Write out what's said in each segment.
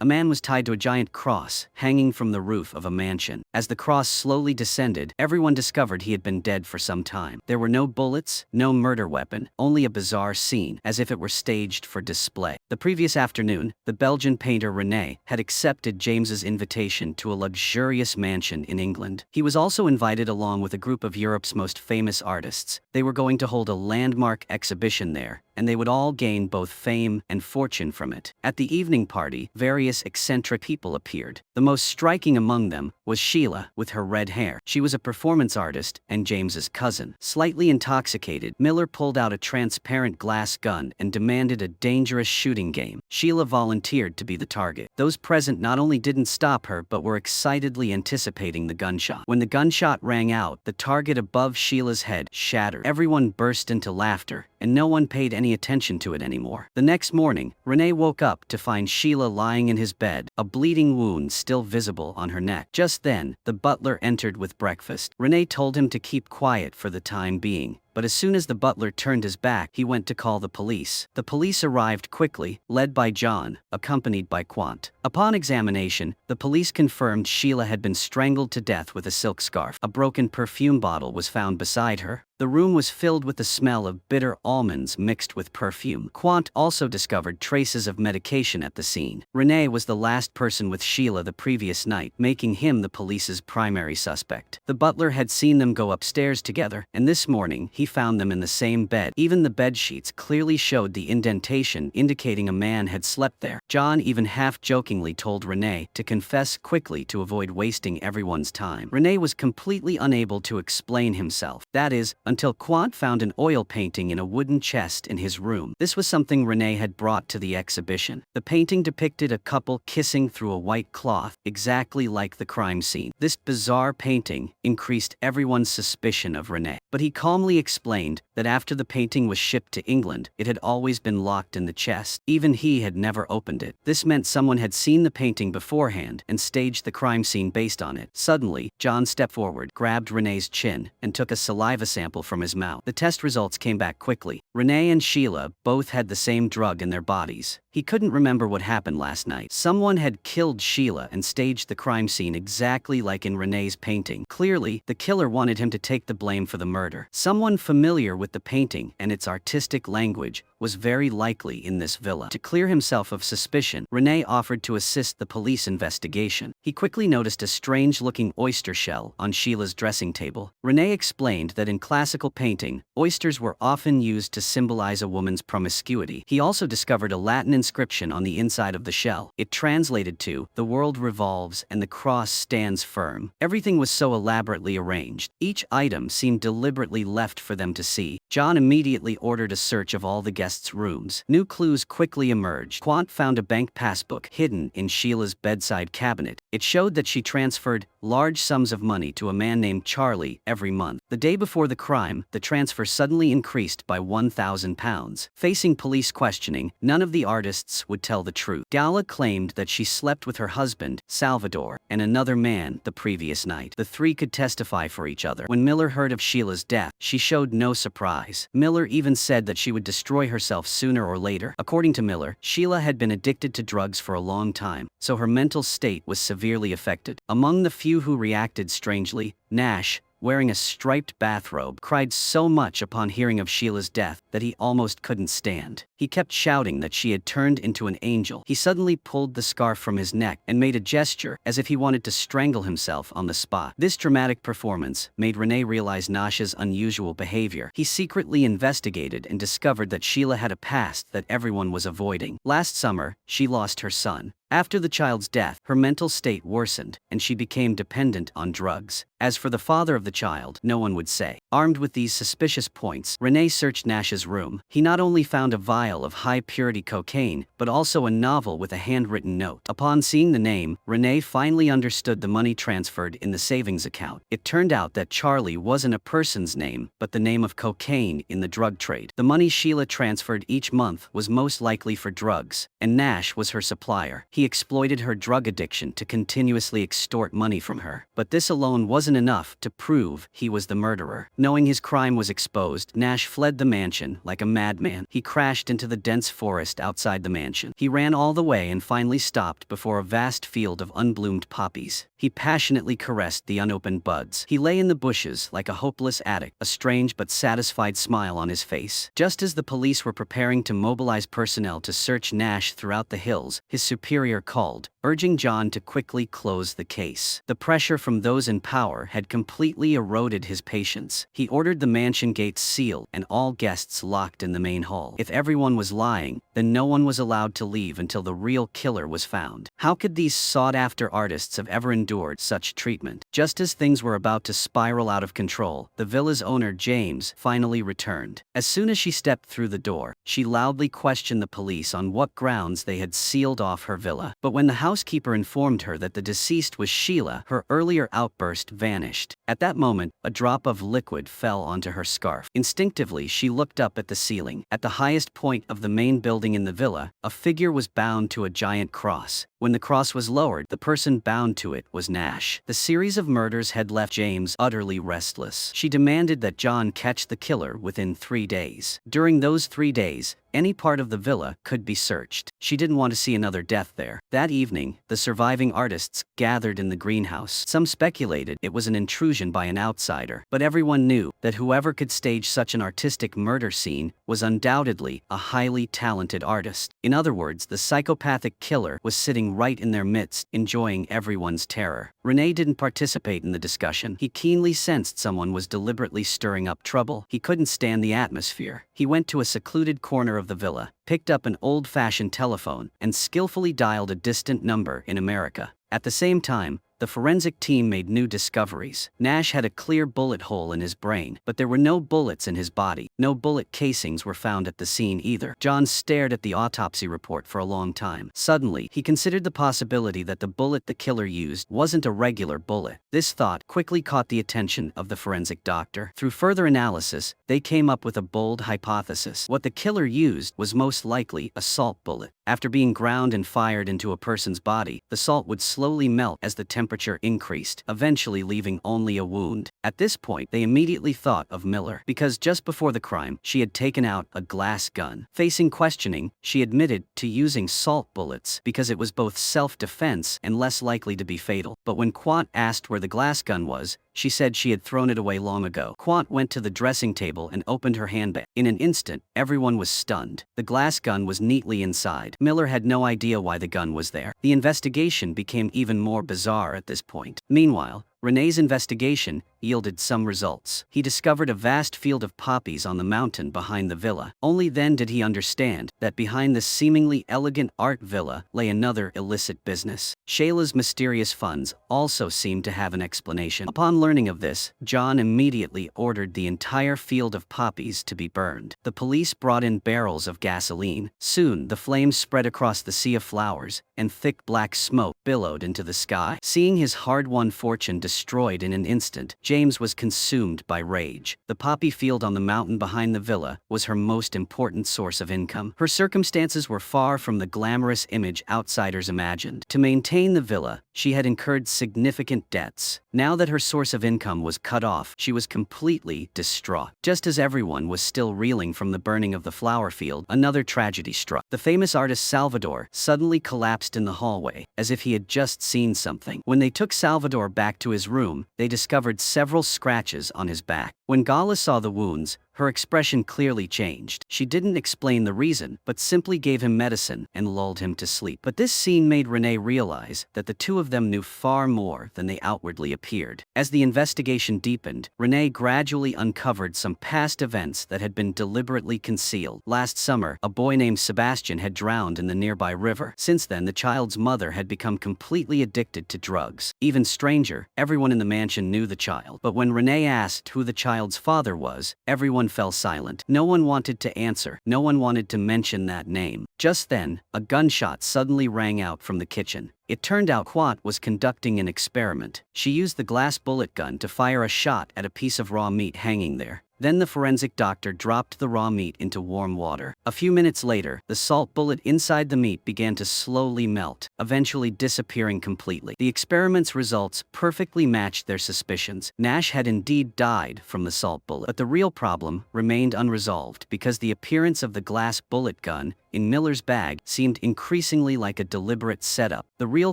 A man was tied to a giant cross, hanging from the roof of a mansion. As the cross slowly descended, everyone discovered he had been dead for some time. There were no bullets, no murder weapon, only a bizarre scene, as if it were staged for display. The previous afternoon, the Belgian painter René had accepted James's invitation to a luxurious mansion in England. He was also invited along with a group of Europe's most famous artists. They were going to hold a landmark exhibition there, and they would all gain both fame and fortune from it. At the evening party, various eccentric people appeared. The most striking among them was Sheila, with her red hair. She was a performance artist and James's cousin. Slightly intoxicated, Miller pulled out a transparent glass gun and demanded a dangerous shooting game. Sheila volunteered to be the target. Those present not only didn't stop her but were excitedly anticipating the gunshot. When the gunshot rang out, the target above Sheila's head shattered. Everyone burst into laughter, and no one paid any attention to it anymore. The next morning, René woke up to find Sheila lying in his bed, a bleeding wound still visible on her neck. Just then, the butler entered with breakfast. René told him to keep quiet for the time being, but as soon as the butler turned his back, he went to call the police. The police arrived quickly, led by John, accompanied by Quant. Upon examination, the police confirmed Sheila had been strangled to death with a silk scarf. A broken perfume bottle was found beside her. The room was filled with the smell of bitter almonds mixed with perfume. Quant also discovered traces of medication at the scene. René was the last person with Sheila the previous night, making him the police's primary suspect. The butler had seen them go upstairs together, and this morning he found them in the same bed. Even the bed sheets clearly showed the indentation indicating a man had slept there. John even half-jokingly told René to confess quickly to avoid wasting everyone's time. René was completely unable to explain himself. That is, until Quant found an oil painting in a wooden chest in his room. This was something René had brought to the exhibition. The painting depicted a couple kissing through a white cloth, exactly like the crime scene. This bizarre painting increased everyone's suspicion of René, but he calmly explained that after the painting was shipped to England, it had always been locked in the chest. Even he had never opened it. This meant someone had seen the painting beforehand and staged the crime scene based on it. Suddenly, John stepped forward, grabbed René's chin, and took a saliva sample from his mouth. The test results came back quickly. René and Sheila both had the same drug in their bodies. He couldn't remember what happened last night. Someone had killed Sheila and staged the crime scene exactly like in René's painting. Clearly, the killer wanted him to take the blame for the murder. Someone familiar with the painting and its artistic language was very likely in this villa. To clear himself of suspicion, René offered to assist the police investigation. He quickly noticed a strange-looking oyster shell on Sheila's dressing table. René explained that in classical painting, oysters were often used to symbolize a woman's promiscuity. He also discovered a Latin inscription on the inside of the shell. It translated to, "The world revolves and the cross stands firm." Everything was so elaborately arranged. Each item seemed deliberately left for them to see. John immediately ordered a search of all the guests' rooms. New clues quickly emerged. Quant found a bank passbook hidden in Sheila's bedside cabinet. It showed that she transferred large sums of money to a man named Charlie every month. The day before the crime, the transfer suddenly increased by £1,000. Facing police questioning, none of the artists would tell the truth. Gala claimed that she slept with her husband, Salvador, and another man the previous night. The three could testify for each other. When Miller heard of Sheila's death, she showed no surprise. Miller even said that she would destroy herself sooner or later. According to Miller, Sheila had been addicted to drugs for a long time, so her mental state was severely affected. Among the few who reacted strangely, Nash, wearing a striped bathrobe, cried so much upon hearing of Sheila's death that he almost couldn't stand. He kept shouting that she had turned into an angel. He suddenly pulled the scarf from his neck and made a gesture as if he wanted to strangle himself on the spot. This dramatic performance made René realize Nash's unusual behavior. He secretly investigated and discovered that Sheila had a past that everyone was avoiding. Last summer, she lost her son. After the child's death, her mental state worsened, and she became dependent on drugs. As for the father of the child, no one would say. Armed with these suspicious points, René searched Nash's room. He not only found a vial of high-purity cocaine, but also a novel with a handwritten note. Upon seeing the name, René finally understood the money transferred in the savings account. It turned out that Charlie wasn't a person's name, but the name of cocaine in the drug trade. The money Sheila transferred each month was most likely for drugs, and Nash was her supplier. He exploited her drug addiction to continuously extort money from her. But this alone wasn't enough to prove he was the murderer. Knowing his crime was exposed, Nash fled the mansion like a madman. He crashed into the dense forest outside the mansion. He ran all the way and finally stopped before a vast field of unbloomed poppies. He passionately caressed the unopened buds. He lay in the bushes like a hopeless addict, a strange but satisfied smile on his face. Just as the police were preparing to mobilize personnel to search Nash throughout the hills, his superior called, urging John to quickly close the case. The pressure from those in power had completely eroded his patience. He ordered the mansion gates sealed and all guests locked in the main hall. If everyone was lying, then no one was allowed to leave until the real killer was found. How could these sought-after artists have ever endured such treatment? Just as things were about to spiral out of control, the villa's owner, James, finally returned. As soon as she stepped through the door, she loudly questioned the police on what grounds they had sealed off her villa. But when the housekeeper informed her that the deceased was Sheila, her earlier outburst vanished. At that moment, a drop of liquid fell onto her scarf. Instinctively, she looked up at the ceiling. At the highest point of the main building in the villa, a figure was bound to a giant cross. When the cross was lowered, the person bound to it was Nash. The series of murders had left James utterly restless. She demanded that John catch the killer within 3 days. During those 3 days, any part of the villa could be searched. She didn't want to see another death there. That evening, the surviving artists gathered in the greenhouse. Some speculated it was an intrusion by an outsider, but everyone knew that whoever could stage such an artistic murder scene was undoubtedly a highly talented artist. In other words, the psychopathic killer was sitting right in their midst, enjoying everyone's terror. René didn't participate in the discussion. He keenly sensed someone was deliberately stirring up trouble. He couldn't stand the atmosphere. He went to a secluded corner of the villa, picked up an old-fashioned telephone, and skillfully dialed a distant number in America. At the same time, the forensic team made new discoveries. Nash had a clear bullet hole in his brain, but there were no bullets in his body. No bullet casings were found at the scene either. John stared at the autopsy report for a long time. Suddenly, he considered the possibility that the bullet the killer used wasn't a regular bullet. This thought quickly caught the attention of the forensic doctor. Through further analysis, they came up with a bold hypothesis. What the killer used was most likely a salt bullet. After being ground and fired into a person's body, the salt would slowly melt as the temperature increased, eventually leaving only a wound. At this point, they immediately thought of Miller, because just before the crime, she had taken out a glass gun. Facing questioning, she admitted to using salt bullets because it was both self-defense and less likely to be fatal. But when Quant asked where the glass gun was, she said she had thrown it away long ago. Quant went to the dressing table and opened her handbag. In an instant, everyone was stunned. The glass gun was neatly inside. Miller had no idea why the gun was there. The investigation became even more bizarre at this point. Meanwhile, René's investigation yielded some results. He discovered a vast field of poppies on the mountain behind the villa. Only then did he understand that behind this seemingly elegant art villa lay another illicit business. Sheila's mysterious funds also seemed to have an explanation. Upon learning of this, John immediately ordered the entire field of poppies to be burned. The police brought in barrels of gasoline. Soon, the flames spread across the sea of flowers, and thick black smoke billowed into the sky. Seeing his hard-won fortune destroyed in an instant, James was consumed by rage. The poppy field on the mountain behind the villa was her most important source of income. Her circumstances were far from the glamorous image outsiders imagined. To maintain the villa, she had incurred significant debts. Now that her source of income was cut off, she was completely distraught. Just as everyone was still reeling from the burning of the flower field, another tragedy struck. The famous artist Salvador suddenly collapsed in the hallway, as if he had just seen something. When they took Salvador back to his room, they discovered several scratches on his back. When Gala saw the wounds, her expression clearly changed. She didn't explain the reason, but simply gave him medicine and lulled him to sleep. But this scene made René realize that the two of them knew far more than they outwardly appeared. As the investigation deepened, René gradually uncovered some past events that had been deliberately concealed. Last summer, a boy named Sebastian had drowned in the nearby river. Since then, the child's mother had become completely addicted to drugs. Even stranger, everyone in the mansion knew the child. But when René asked who the child's father was, everyone fell silent. No one wanted to answer. No one wanted to mention that name. Just then, a gunshot suddenly rang out from the kitchen. It turned out Quat was conducting an experiment. She used the glass bullet gun to fire a shot at a piece of raw meat hanging there. Then the forensic doctor dropped the raw meat into warm water. A few minutes later, the salt bullet inside the meat began to slowly melt, eventually disappearing completely. The experiment's results perfectly matched their suspicions. Nash had indeed died from the salt bullet. But the real problem remained unresolved because the appearance of the glass bullet gun in Miller's bag seemed increasingly like a deliberate setup. The real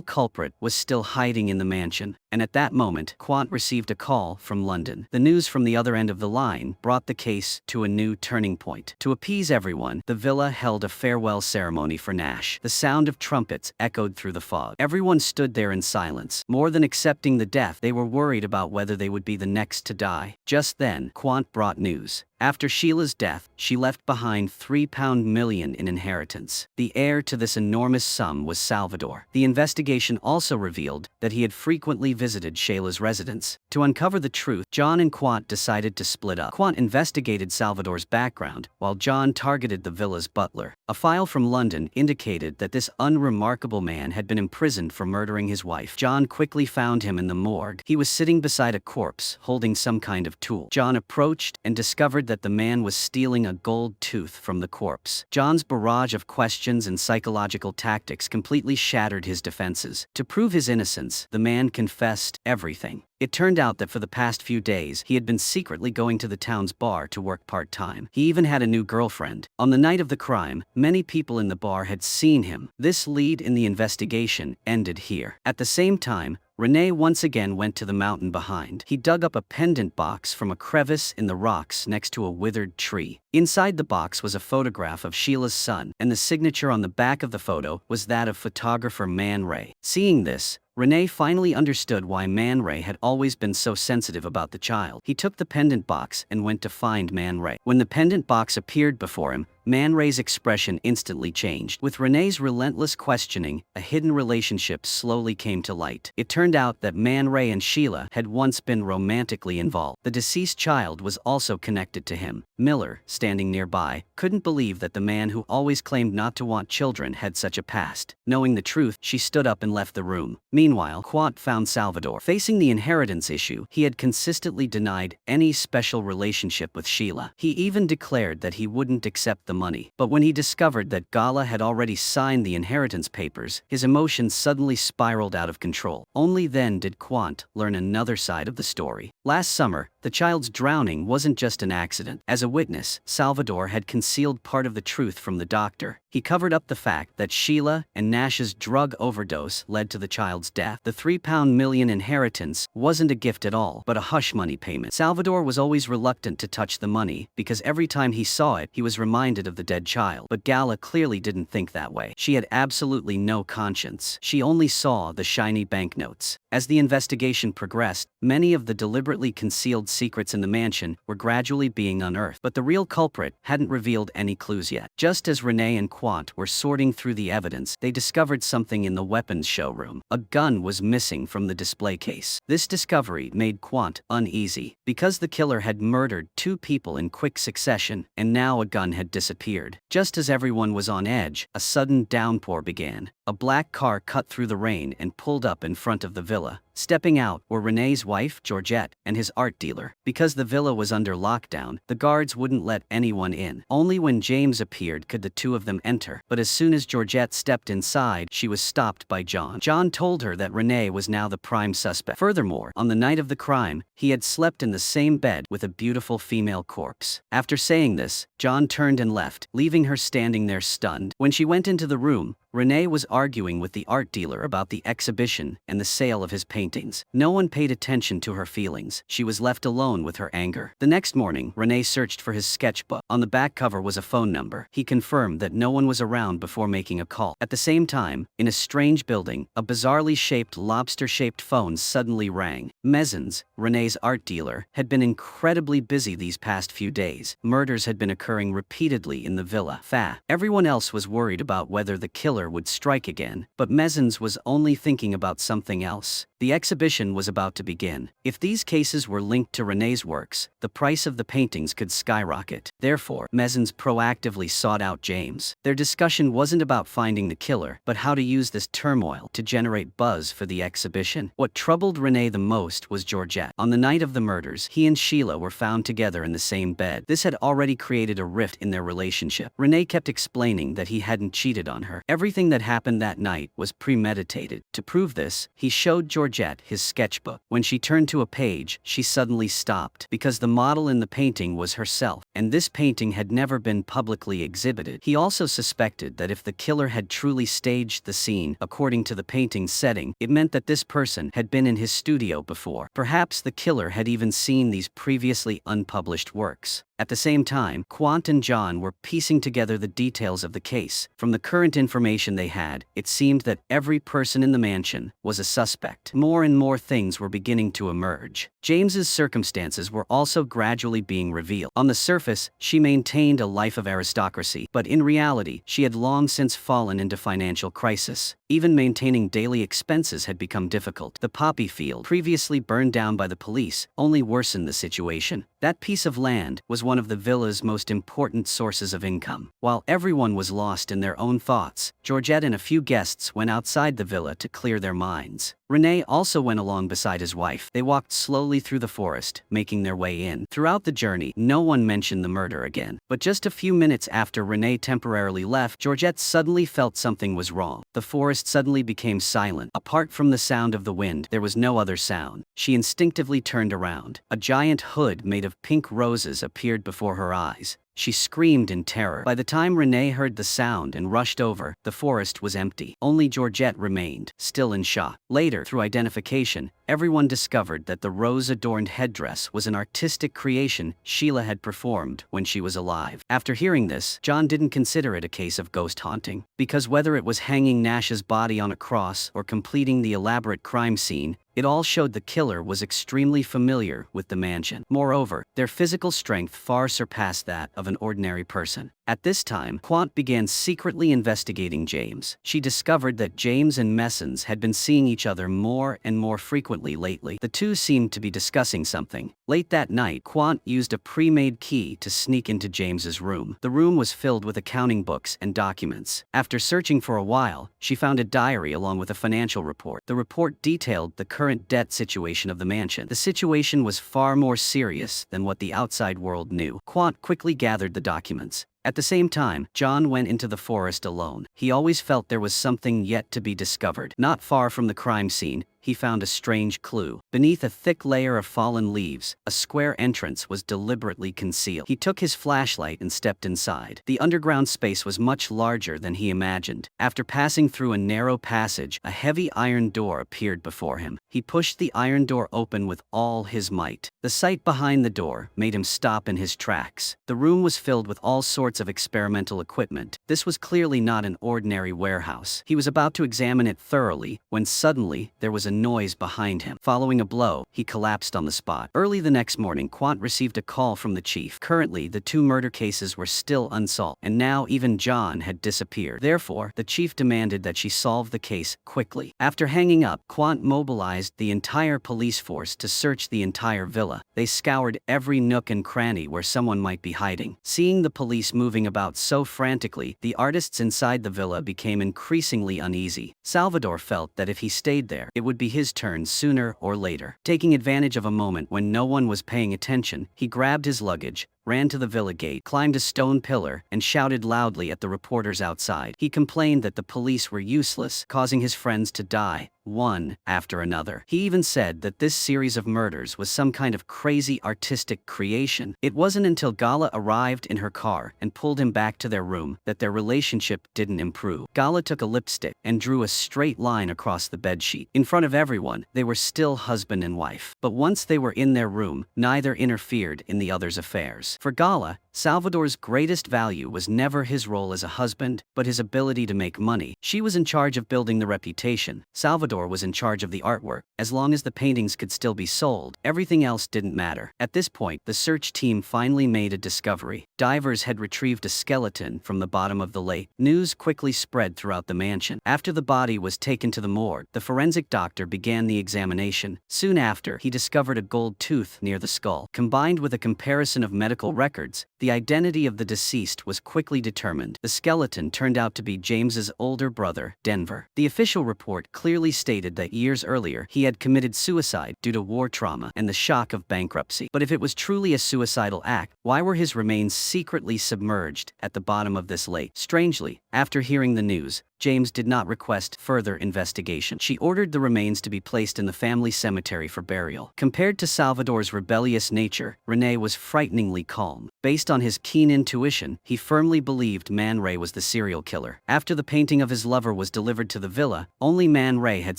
culprit was still hiding in the mansion, and at that moment, Quant received a call from London. The news from the other end of the line brought the case to a new turning point. To appease everyone, the villa held a farewell ceremony for Nash. The sound of trumpets echoed through the fog. Everyone stood there in silence. More than accepting the death, they were worried about whether they would be the next to die. Just then, Quant brought news. After Sheila's death, she left behind £3 million in inheritance. The heir to this enormous sum was Salvador. The investigation also revealed that he had frequently visited Sheila's residence. To uncover the truth, John and Quant decided to split up. Quant investigated Salvador's background, while John targeted the villa's butler. A file from London indicated that this unremarkable man had been imprisoned for murdering his wife. John quickly found him in the morgue. He was sitting beside a corpse, holding some kind of tool. John approached and discovered that the man was stealing a gold tooth from the corpse. John's barrage of questions and psychological tactics completely shattered his defenses. To prove his innocence, the man confessed everything. It turned out that for the past few days, he had been secretly going to the town's bar to work part-time. He even had a new girlfriend. On the night of the crime, many people in the bar had seen him. This lead in the investigation ended here. At the same time, Rene once again went to the mountain behind. He dug up a pendant box from a crevice in the rocks next to a withered tree. Inside the box was a photograph of Sheila's son, and the signature on the back of the photo was that of photographer Man Ray. Seeing this, Rene finally understood why Man Ray had always been so sensitive about the child. He took the pendant box and went to find Man Ray. When the pendant box appeared before him, Man Ray's expression instantly changed. With Rene's relentless questioning, a hidden relationship slowly came to light. It turned out that Man Ray and Sheila had once been romantically involved. The deceased child was also connected to him. Miller, standing nearby, couldn't believe that the man who always claimed not to want children had such a past. Knowing the truth, she stood up and left the room. Meanwhile, Quant found Salvador. Facing the inheritance issue, he had consistently denied any special relationship with Sheila. He even declared that he wouldn't accept the money. But when he discovered that Gala had already signed the inheritance papers, his emotions suddenly spiraled out of control. Only then did Quant learn another side of the story. Last summer, the child's drowning wasn't just an accident. As a witness, Salvador had concealed part of the truth from the doctor. He covered up the fact that Sheila and Nash's drug overdose led to the child's death. The £3 million inheritance wasn't a gift at all, but a hush money payment. Salvador was always reluctant to touch the money because every time he saw it, he was reminded of the dead child. But Gala clearly didn't think that way. She had absolutely no conscience. She only saw the shiny banknotes. As the investigation progressed, many of the deliberately concealed secrets in the mansion were gradually being unearthed. But the real culprit hadn't revealed any clues yet. Just as Rene and Quant were sorting through the evidence, they discovered something in the weapons showroom. A gun was missing from the display case. This discovery made Quant uneasy, because the killer had murdered 2 people in quick succession, and now a gun had disappeared. Just as everyone was on edge, a sudden downpour began. A black car cut through the rain and pulled up in front of the villa. Stepping out were Rene's wife, Georgette, and his art dealer. Because the villa was under lockdown, the guards wouldn't let anyone in. Only when James appeared could the two of them enter. But as soon as Georgette stepped inside, she was stopped by John. John told her that Rene was now the prime suspect. Furthermore, on the night of the crime, he had slept in the same bed with a beautiful female corpse. After saying this, John turned and left, leaving her standing there stunned. When she went into the room, Rene was arguing with the art dealer about the exhibition and the sale of his paintings. No one paid attention to her feelings. She was left alone with her anger. The next morning, Rene searched for his sketchbook. On the back cover was a phone number. He confirmed that no one was around before making a call. At the same time, in a strange building, a bizarrely shaped lobster-shaped phone suddenly rang. Mezins, Rene's art dealer, had been incredibly busy these past few days. Murders had been occurring repeatedly in the villa. Everyone else was worried about whether the killer killer would strike again, but Mezins was only thinking about something else. The exhibition was about to begin. If these cases were linked to René's works, the price of the paintings could skyrocket. Therefore, Mezins proactively sought out James. Their discussion wasn't about finding the killer, but how to use this turmoil to generate buzz for the exhibition. What troubled René the most was Georgette. On the night of the murders, he and Sheila were found together in the same bed. This had already created a rift in their relationship. René kept explaining that he hadn't cheated on her. Everything that happened that night was premeditated. To prove this, he showed Georgette his sketchbook. When she turned to a page, she suddenly stopped, because the model in the painting was herself, and this painting had never been publicly exhibited. He also suspected that if the killer had truly staged the scene according to the painting's setting, it meant that this person had been in his studio before. Perhaps the killer had even seen these previously unpublished works. At the same time, Quant and John were piecing together the details of the case. From the current information they had, it seemed that every person in the mansion was a suspect. More and more things were beginning to emerge. James's circumstances were also gradually being revealed. On the surface, she maintained a life of aristocracy, but in reality, she had long since fallen into financial crisis. Even maintaining daily expenses had become difficult. The poppy field, previously burned down by the police, only worsened the situation. That piece of land was one of the villa's most important sources of income. While everyone was lost in their own thoughts, Georgette and a few guests went outside the villa to clear their minds. René also went along beside his wife. They walked slowly through the forest, making their way in. Throughout the journey, no one mentioned the murder again. But just a few minutes after René temporarily left, Georgette suddenly felt something was wrong. The forest suddenly became silent. Apart from the sound of the wind, there was no other sound. She instinctively turned around. A giant hood made of pink roses appeared before her eyes. She screamed in terror. By the time René heard the sound and rushed over, the forest was empty. Only Georgette remained, still in shock. Later, through identification, everyone discovered that the rose-adorned headdress was an artistic creation Sheila had performed when she was alive. After hearing this, John didn't consider it a case of ghost haunting, because whether it was hanging Nash's body on a cross or completing the elaborate crime scene, it all showed the killer was extremely familiar with the mansion. Moreover, their physical strength far surpassed that of an ordinary person. At this time, Quant began secretly investigating James. She discovered that James and Mezins had been seeing each other more and more frequently lately. The two seemed to be discussing something. Late that night, Quant used a pre-made key to sneak into James's room. The room was filled with accounting books and documents. After searching for a while, she found a diary along with a financial report. The report detailed the current debt situation of the mansion. The situation was far more serious than what the outside world knew. Quant quickly gathered the documents. At the same time, John went into the forest alone. He always felt there was something yet to be discovered. Not far from the crime scene, he found a strange clue. Beneath a thick layer of fallen leaves, a square entrance was deliberately concealed. He took his flashlight and stepped inside. The underground space was much larger than he imagined. After passing through a narrow passage, a heavy iron door appeared before him. He pushed the iron door open with all his might. The sight behind the door made him stop in his tracks. The room was filled with all sorts of experimental equipment. This was clearly not an ordinary warehouse. He was about to examine it thoroughly when suddenly there was a noise behind him. Following a blow, he collapsed on the spot. Early the next morning, Quant received a call from the chief. Currently, the two murder cases were still unsolved, and now even John had disappeared. Therefore, the chief demanded that she solve the case quickly. After hanging up, Quant mobilized the entire police force to search the entire villa. They scoured every nook and cranny where someone might be hiding. Seeing the police moving about so frantically, the artists inside the villa became increasingly uneasy. Salvador felt that if he stayed there, it would be his turn sooner or later. Taking advantage of a moment when no one was paying attention, he grabbed his luggage, ran to the villa gate, climbed a stone pillar, and shouted loudly at the reporters outside. He complained that the police were useless, causing his friends to die, one after another. He even said that this series of murders was some kind of crazy artistic creation. It wasn't until Gala arrived in her car and pulled him back to their room that their relationship didn't improve. Gala took a lipstick and drew a straight line across the bedsheet. In front of everyone, they were still husband and wife. But once they were in their room, neither interfered in the other's affairs. suits. For Gala, Salvador's greatest value was never his role as a husband, but his ability to make money. She was in charge of building the reputation. Salvador was in charge of the artwork. As long as the paintings could still be sold, everything else didn't matter. At this point, the search team finally made a discovery. Divers had retrieved a skeleton from the bottom of the lake. News quickly spread throughout the mansion. After the body was taken to the morgue, the forensic doctor began the examination. Soon after, he discovered a gold tooth near the skull. Combined with a comparison of medical records, the identity of the deceased was quickly determined. The skeleton turned out to be James's older brother, Denver. The official report clearly stated that years earlier he had committed suicide due to war trauma and the shock of bankruptcy. But if it was truly a suicidal act, why were his remains secretly submerged at the bottom of this lake? Strangely, after hearing the news, James did not request further investigation. She ordered the remains to be placed in the family cemetery for burial. Compared to Salvador's rebellious nature, Rene was frighteningly calm. Based on his keen intuition, he firmly believed Man Ray was the serial killer. After the painting of his lover was delivered to the villa, only Man Ray had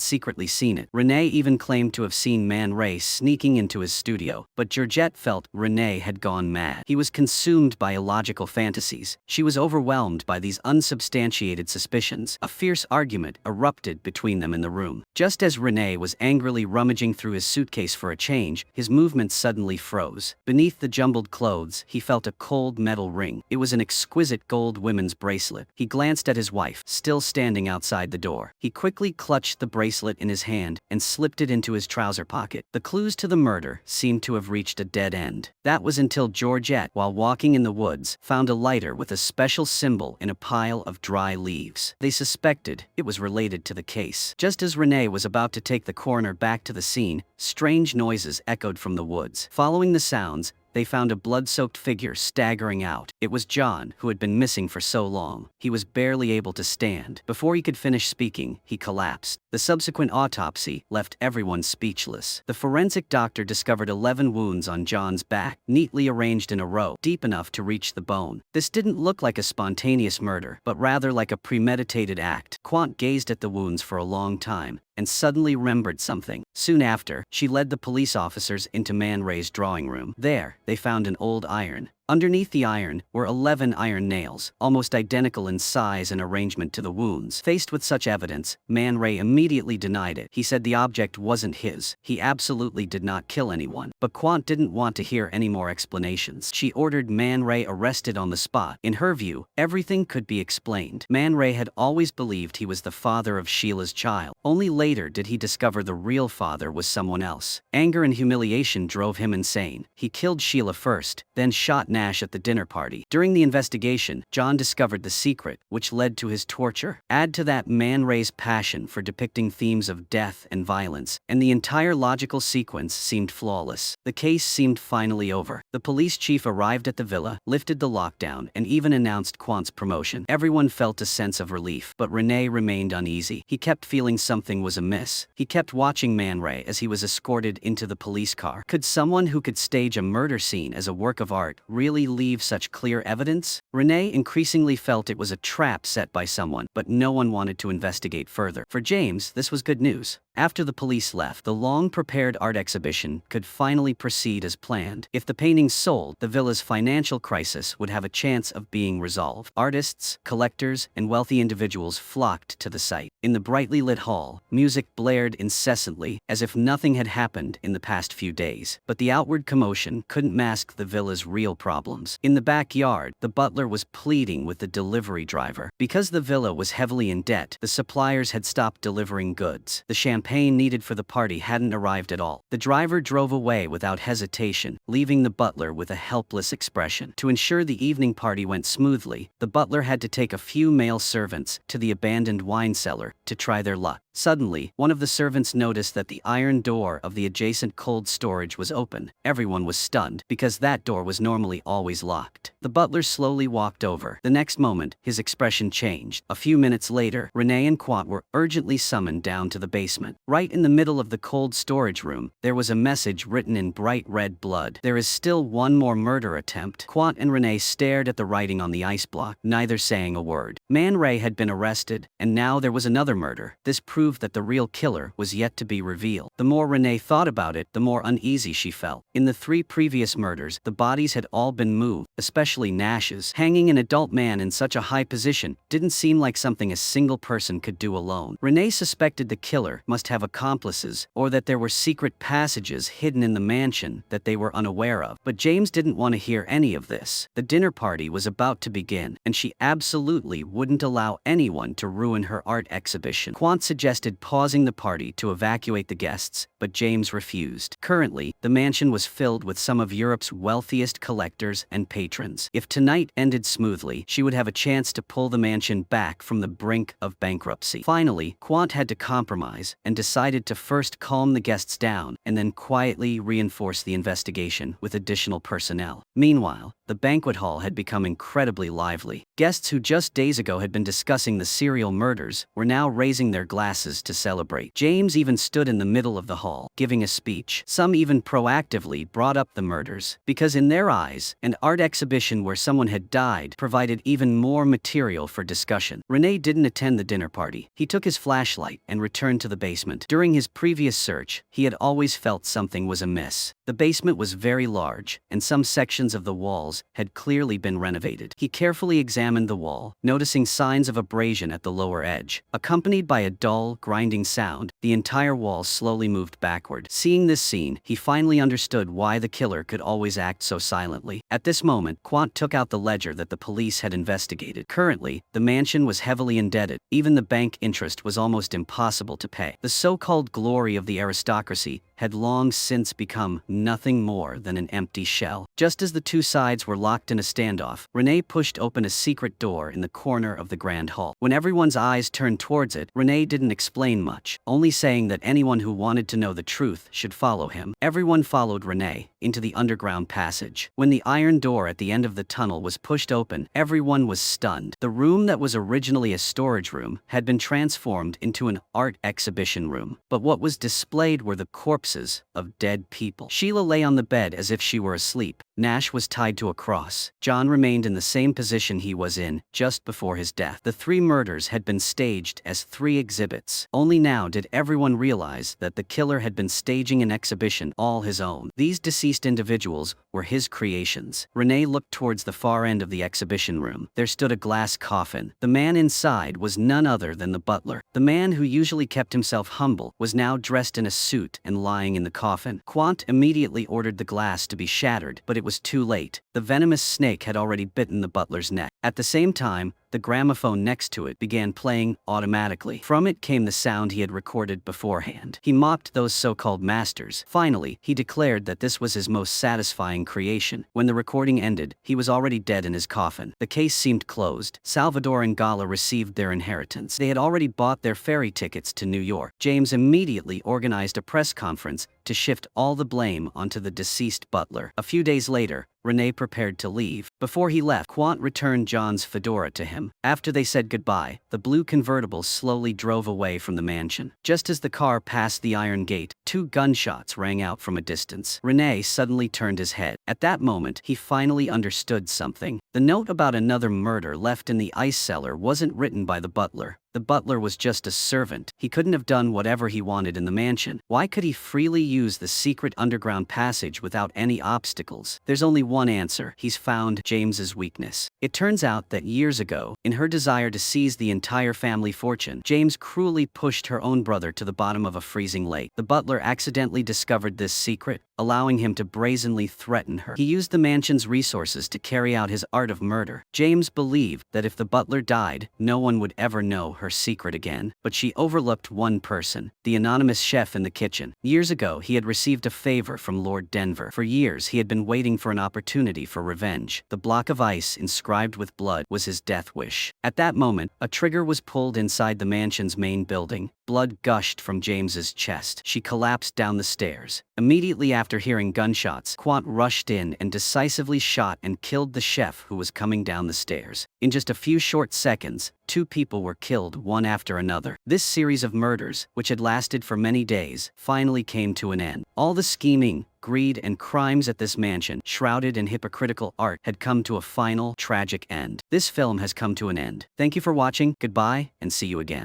secretly seen it. Rene even claimed to have seen Man Ray sneaking into his studio, but Georgette felt Rene had gone mad. He was consumed by illogical fantasies. She was overwhelmed by these unsubstantiated suspicions. A fierce argument erupted between them in the room. Just as Rene was angrily rummaging through his suitcase for a change, his movements suddenly froze. Beneath the jumbled clothes, he felt a cold metal ring. It was an exquisite gold women's bracelet. He glanced at his wife, still standing outside the door. He quickly clutched the bracelet in his hand and slipped it into his trouser pocket. The clues to the murder seemed to have reached a dead end. That was until Georgette, while walking in the woods, found a lighter with a special symbol in a pile of dry leaves. They suspected it was related to the case. Just as Rene was about to take the coroner back to the scene, strange noises echoed from the woods. Following the sounds, they found a blood-soaked figure staggering out. It was John, who had been missing for so long. He was barely able to stand. Before he could finish speaking, he collapsed. The subsequent autopsy left everyone speechless. The forensic doctor discovered 11 wounds on John's back, neatly arranged in a row, deep enough to reach the bone. This didn't look like a spontaneous murder, but rather like a premeditated act. Quant gazed at the wounds for a long time, and suddenly remembered something. Soon after, she led the police officers into Man Ray's drawing room. There, they found an old iron. Underneath the iron were 11 iron nails, almost identical in size and arrangement to the wounds. Faced with such evidence, Man Ray immediately denied it. He said the object wasn't his. He absolutely did not kill anyone. But Quant didn't want to hear any more explanations. She ordered Man Ray arrested on the spot. In her view, everything could be explained. Man Ray had always believed he was the father of Sheila's child. Only later did he discover the real father was someone else. Anger and humiliation drove him insane. He killed Sheila first, then shot Nash at the dinner party. During the investigation, John discovered the secret, which led to his torture. Add to that Man Ray's passion for depicting themes of death and violence, and the entire logical sequence seemed flawless. The case seemed finally over. The police chief arrived at the villa, lifted the lockdown, and even announced Quant's promotion. Everyone felt a sense of relief, but Rene remained uneasy. He kept feeling something was amiss. He kept watching Man Ray as he was escorted into the police car. Could someone who could stage a murder scene as a work of art really leave such clear evidence? Rene increasingly felt it was a trap set by someone, but no one wanted to investigate further. For James, this was good news. After the police left, the long-prepared art exhibition could finally proceed as planned. If the paintings sold, the villa's financial crisis would have a chance of being resolved. Artists, collectors, and wealthy individuals flocked to the site. In the brightly lit hall, music blared incessantly, as if nothing had happened in the past few days. But the outward commotion couldn't mask the villa's real problems. In the backyard, the butler was pleading with the delivery driver. Because the villa was heavily in debt, the suppliers had stopped delivering goods. The champagne needed for the party hadn't arrived at all. The driver drove away without hesitation, leaving the butler with a helpless expression. To ensure the evening party went smoothly, the butler had to take a few male servants to the abandoned wine cellar to try their luck. Suddenly, one of the servants noticed that the iron door of the adjacent cold storage was open. Everyone was stunned, because that door was normally always locked. The butler slowly walked over. The next moment, his expression changed. A few minutes later, Rene and Quant were urgently summoned down to the basement. Right in the middle of the cold storage room, there was a message written in bright red blood. "There is still one more murder attempt." Quant and Rene stared at the writing on the ice block, neither saying a word. Man Ray had been arrested, and now there was another murder. This proved proved that the real killer was yet to be revealed. The more Renee thought about it, the more uneasy she felt. In the 3 previous murders, the bodies had all been moved, especially Nash's. Hanging an adult man in such a high position didn't seem like something a single person could do alone. Renee suspected the killer must have accomplices, or that there were secret passages hidden in the mansion that they were unaware of. But James didn't want to hear any of this. The dinner party was about to begin, and she absolutely wouldn't allow anyone to ruin her art exhibition. Quant suggested pausing the party to evacuate the guests, but James refused. Currently, the mansion was filled with some of Europe's wealthiest collectors and patrons. If tonight ended smoothly, she would have a chance to pull the mansion back from the brink of bankruptcy. Finally, Quant had to compromise and decided to first calm the guests down and then quietly reinforce the investigation with additional personnel. Meanwhile, the banquet hall had become incredibly lively. Guests who just days ago had been discussing the serial murders were now raising their glasses to celebrate. James even stood in the middle of the hall, giving a speech. Some even proactively brought up the murders, because in their eyes, an art exhibition where someone had died provided even more material for discussion. Renee didn't attend the dinner party. He took his flashlight and returned to the basement. During his previous search, he had always felt something was amiss. The basement was very large, and some sections of the walls had clearly been renovated. He carefully examined the wall, noticing signs of abrasion at the lower edge. Accompanied by a dull, grinding sound, the entire wall slowly moved backward. Seeing this scene, he finally understood why the killer could always act so silently. At this moment, Quant took out the ledger that the police had investigated. Currently, the mansion was heavily indebted. Even the bank interest was almost impossible to pay. The so-called glory of the aristocracy had long since become nothing more than an empty shell. Just as the two sides were locked in a standoff, Renee pushed open a secret door in the corner of the grand hall. When everyone's eyes turned towards it, Renee didn't explain much, only saying that anyone who wanted to know the truth should follow him. Everyone followed Renee into the underground passage. When the iron door at the end of the tunnel was pushed open, everyone was stunned. The room that was originally a storage room had been transformed into an art exhibition room. But what was displayed were the corpses of dead people. Sheila lay on the bed as if she were asleep. Nash was tied to a cross. John remained in the same position he was in just before his death. The 3 murders had been staged as 3 exhibits. Only now did everyone realize that the killer had been staging an exhibition all his own. These deceased individuals were his creations. Renee looked towards the far end of the exhibition room. There stood a glass coffin. The man inside was none other than the butler. The man who usually kept himself humble was now dressed in a suit and lying in the coffin. Quant immediately ordered the glass to be shattered, but it was too late. The venomous snake had already bitten the butler's neck. At the same time, the gramophone next to it began playing automatically. From it came the sound he had recorded beforehand. He mocked those so-called masters. Finally, he declared that this was his most satisfying creation. When the recording ended, he was already dead in his coffin. The case seemed closed. Salvador and Gala received their inheritance. They had already bought their ferry tickets to New York. James immediately organized a press conference to shift all the blame onto the deceased butler. A few days later, Renee prepared to leave. Before he left, Quant returned John's fedora to him. After they said goodbye, the blue convertible slowly drove away from the mansion. Just as the car passed the iron gate, 2 gunshots rang out from a distance. Renee suddenly turned his head. At that moment, he finally understood something. The note about another murder left in the ice cellar wasn't written by the butler. The butler was just a servant. He couldn't have done whatever he wanted in the mansion. Why could he freely use the secret underground passage without any obstacles? There's only one answer. He's found James's weakness. It turns out that years ago, in her desire to seize the entire family fortune, James cruelly pushed her own brother to the bottom of a freezing lake. The butler accidentally discovered this secret, allowing him to brazenly threaten her. He used the mansion's resources to carry out his art of murder. James believed that if the butler died, no one would ever know her secret again. But she overlooked one person, the anonymous chef in the kitchen. Years ago, he had received a favor from Lord Denver. For years, he had been waiting for an opportunity for revenge. The block of ice inscribed with blood was his death wish. At that moment, a trigger was pulled inside the mansion's main building. Blood gushed from James's chest. She collapsed down the stairs. Immediately after hearing gunshots, Quant rushed in and decisively shot and killed the chef who was coming down the stairs. In just a few short seconds, 2 people were killed one after another. This series of murders, which had lasted for many days, finally came to an end. All the scheming, greed, and crimes at this mansion, shrouded in hypocritical art, had come to a final, tragic end. This film has come to an end. Thank you for watching, goodbye, and see you again.